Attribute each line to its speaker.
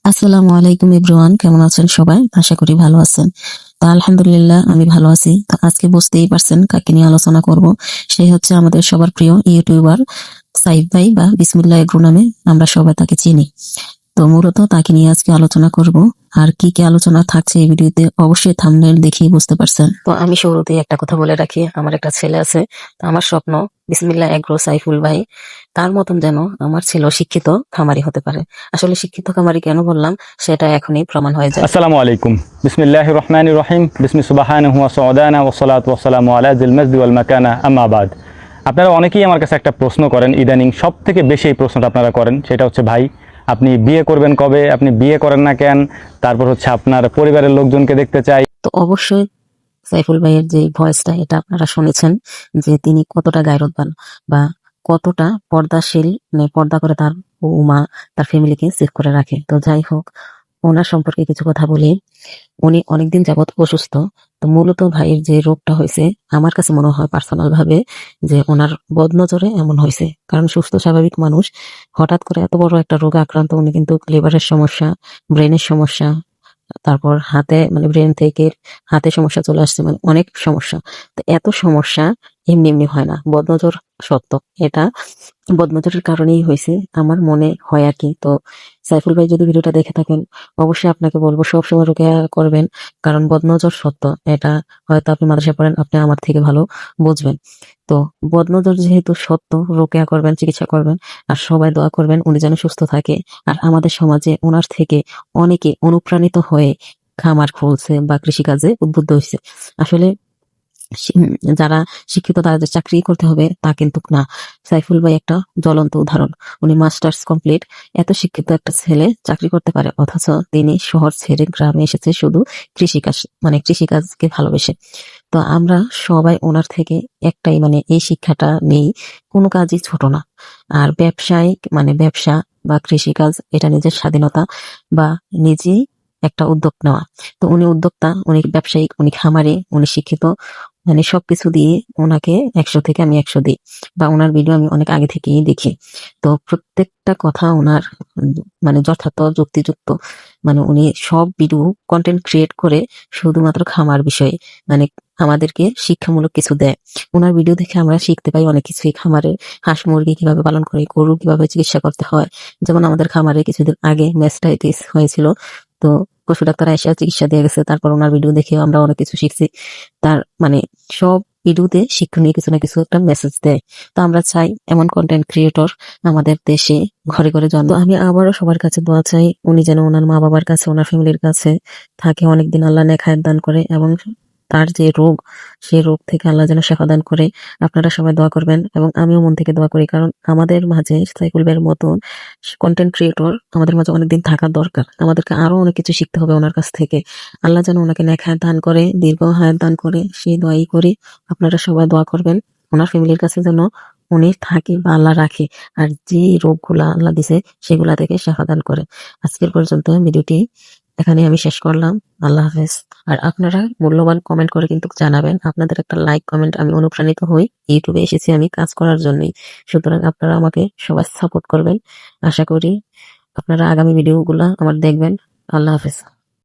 Speaker 1: আসসালামু আলাইকুম এভরিওয়ান, কেমন আছেন সবাই? আশা করি ভালো আছেন। তো আলহামদুলিল্লাহ আমি ভালো আছি। তো আজকে বুঝতেই পারছেন কাকে নিয়ে আলোচনা করব। সে হচ্ছে আমাদের সবার প্রিয় ইউটিউবার সাইফ ভাই বা বিসমিল্লাহ এগ্রো নামে আমরা সবাই তাকে চিনি। তো মূলত তাকে নিয়ে আজকে আলোচনা করব। আর কি কি আলোচনা থাকছে এই ভিডিওতে অবশ্যই থাম্বনেল দেখেই বুঝতে পারছেন। তো আমি শুরুতেই একটা কথা বলে রাখি, আমার একটা ছেলে আছে। তো আমার স্বপ্ন বিসমিল্লাহ এগ্রো সাইফুল ভাই তার মতন যেন আমার ছেলে শিক্ষিত খামারি হতে পারে। আসলে শিক্ষিত খামারি কেন বললাম সেটা এখনই প্রমাণ হয়ে যায়।
Speaker 2: আসসালামু আলাইকুম। বিসমিল্লাহির রহমানির রহিম। বিসমি সুবহানাহু ওয়া সাওদানা ওয়া সালাতু ওয়া সালামু আলা যিল মাজদি ওয়াল মাকানা আম্মা বাদ। আপনারা অনেকেই আমার কাছে একটা প্রশ্ন করেন, ইদানিং সবথেকে বেশি এই প্রশ্নটা আপনারা করেন, সেটা হচ্ছে ভাই আপনি বিয়ে করবেন কবে, আপনি বিয়ে করেন না কেন, তারপর হচ্ছে আপনার পরিবারের লোকজনকে দেখতে চাই।
Speaker 1: তো অবশ্যই সাইফুল ভাইয়ের যে ভয়েসটা এটা আপনারা শুনেছেন যে তিনি কতটা গায়রোদ্দান বা কতটা পর্দাশীল, মানে পর্দা করে তার মা তার ফ্যামিলিকে সেভ করে রাখে। তো যাই হোক, ওনার সম্পর্কে কিছু কথা বলি। উনি অনেকদিন যাবৎ অসুস্থ। তো মূলত ভাইয়ের যে রোগটা হয়েছে আমার কাছে মনে হয় পার্সোনাল ভাবে যে ওনার বদনজরে এমন হয়েছে। কারণ সুস্থ স্বাভাবিক মানুষ হঠাৎ করে এত বড় একটা রোগে আক্রান্ত, উনি কিন্তু লিভারের সমস্যা, ব্রেনের সমস্যা, তারপর হাতে মানে ব্রেন থেকে হাতে সমস্যা চলে আসছে, মানে অনেক সমস্যা। তো এত সমস্যা এমনি এমনি হয় না, বদনজর সত্য এটা বদনজরের কারণেই হয়েছে আমার মনে হয় আর কি। তো সাইফুল ভাই যদি ভিডিওটা দেখে থাকেন অবশ্যই আপনাকে বলবো সবসময় রোকেয়া করবেন, কারণ বদনজর সত্য এটা হয়তো আপনি মাদ্রাসায় পড়েন, আপনি আমার থেকে ভালো বুঝবেন। তো বদনজর যেহেতু সত্য, রোকেয়া করবেন, চিকিৎসা করবেন, আর সবাই দোয়া করবেন উনি যেন সুস্থ থাকে। আর আমাদের সমাজে ওনার থেকে অনেকে অনুপ্রাণিত হয়ে খামার খুলছে বা কৃষিকাজে উদ্বুদ্ধ হয়েছে। আসলে যারা শিক্ষিত তারা যে চাকরি করতে হবে তা কিন্তু না। সাইফুল ভাই একটা জ্বলন্ত উদাহরণ। উনি মাস্টার্স কমপ্লিট, এত শিক্ষিত একটা ছেলে চাকরি করতে পারে, অথচ তিনি শহর ছেড়ে গ্রামে এসেছে শুধু কৃষিকাজ, মানে কৃষিকাজকে ভালোবেসে। তো আমরা সবাই ওনার থেকে একটাই মানে এই শিক্ষাটা নেই, কোনো কাজই ছোট না। আর ব্যবসায়িক মানে ব্যবসা বা কৃষিকাজ এটা নিজের স্বাধীনতা বা নিজেই একটা উদ্যোগ নেওয়া। তো উনি উদ্যোক্তা, উনি ব্যবসায়িক, উনি খামারে, উনি শিক্ষিত, মানে সবকিছু দিয়ে ওনাকে 100 থেকে আমি 100 দিই। বা ওনার ভিডিও আমি অনেক আগে থেকেই দেখি। তো প্রত্যেকটা কথা ওনার মানে যথার্থ যুক্তিযুক্ত। মানে উনি সব ভিডিও কন্টেন্ট ক্রিয়েট করে শুধুমাত্র খামার বিষয়ে, মানে আমাদেরকে শিক্ষামূলক কিছু দেয়। ওনার ভিডিও দেখে আমরা শিখতে পাই অনেক কিছুই। খামারে হাঁস মুরগি কিভাবে পালন করে, গরু কিভাবে চিকিৎসা করতে হয়। যেমন আমাদের খামারে কিছুদিন আগে ম্যাস্টাইটিস হয়েছিল, তো পশু ডাক্তার এসে চিকিৎসা দিয়ে গেছে। তারপর ওনার ভিডিও দেখে আমরা অনেক কিছু শিখছি। তার মানে সব ভিডিওতে শিক্ষণীয় কিছু না কিছু একটা মেসেজ দেয়। তো আমরা চাই এমন কন্টেন্ট ক্রিয়েটর আমাদের দেশে ঘরে ঘরে জন্ম। তো আমি আবারও সবার কাছে দোয়া চাই উনি যেন ওনার মা বাবার কাছে, ওনার ফ্যামিলির কাছে থাকে অনেকদিন, আল্লাহ নেক দান করে, এবং তার যে রোগ সেই রোগ থেকে আল্লাহ যেন শেফা দান করে। আপনারা সবাই দোয়া করবেন এবং আমিও মন থেকে দোয়া করি, কারণ আমাদের মাঝে সাইফুল ভাইয়ের মতন কন্টেন্ট ক্রিয়েটর আমাদের মাঝে অনেকদিন থাকা দরকার। আমাদেরকে আরো অনেক কিছু শিখতে হবে ওনার কাছ থেকে। আল্লাহ যেন ওনাকে নেক হায়াত দান করে, দীর্ঘ হায়াত দান করে, সেই দোয়াই করি। আপনারা সবাই দোয়া করবেন ওনার ফ্যামিলির কাছে যেন উনি থাকে বা আল্লাহ রাখে, আর যে রোগগুলা আল্লাহ দিছে সেগুলা থেকে শেফা দান করে। আজকের পর্যন্ত ভিডিওটি এখানে আমি শেষ করলাম। আল্লাহ হাফেজ। আর আপনারা মূল্যবান কমেন্ট করে কিন্তু জানাবেন, আপনাদের একটা লাইক কমেন্ট আমি অনুপ্রাণিত হই। ইউটিউবে এসেছি আমি কাজ করার জন্যই, সুতরাং আপনারা আমাকে সবাই সাপোর্ট করবেন। আশা করি আপনারা আগামী ভিডিওগুলা আমার দেখবেন। আল্লাহ হাফেজ।